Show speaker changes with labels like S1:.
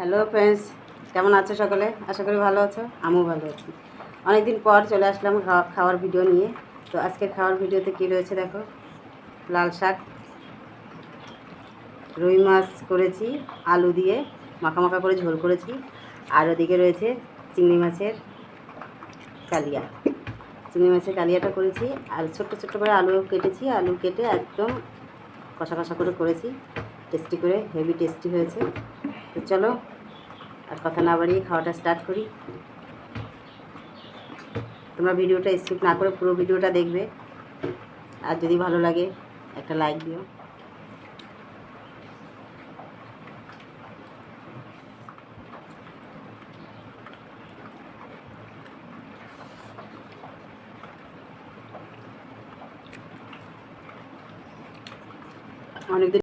S1: Hello friends, কেমন আছো সকলে? আশা করি ভালো আছো, আমিও ভালো আছি। অনেক দিন পর চলে আসলাম খাওয়ার ভিডিও নিয়ে। তো আজকের খাওয়ার ভিডিওতে কী রয়েছে দেখো। লাল শাক, রুই মাছ করেছি আলু দিয়ে মাখা মাখা করে ঝোল করেছি। আর ওদিকে রয়েছে চিংড়ি মাছের কালিয়া। চিংড়ি মাছের কালিয়াটা করেছি আর ছোট্ট ছোট্ট করে আলু কেটেছি। আলু কেটে একদম কষা কষা করে করেছি, টেস্টি করে, হেভি টেস্টি হয়েছে। তো চলো আর কথা না বাড়িয়ে খাওয়াটা স্টার্ট করি। তোমরা ভিডিওটা স্কিপ না করে পুরো ভিডিওটা দেখবে, আর যদি ভালো লাগে একটা লাইক দিও। অনেকদিন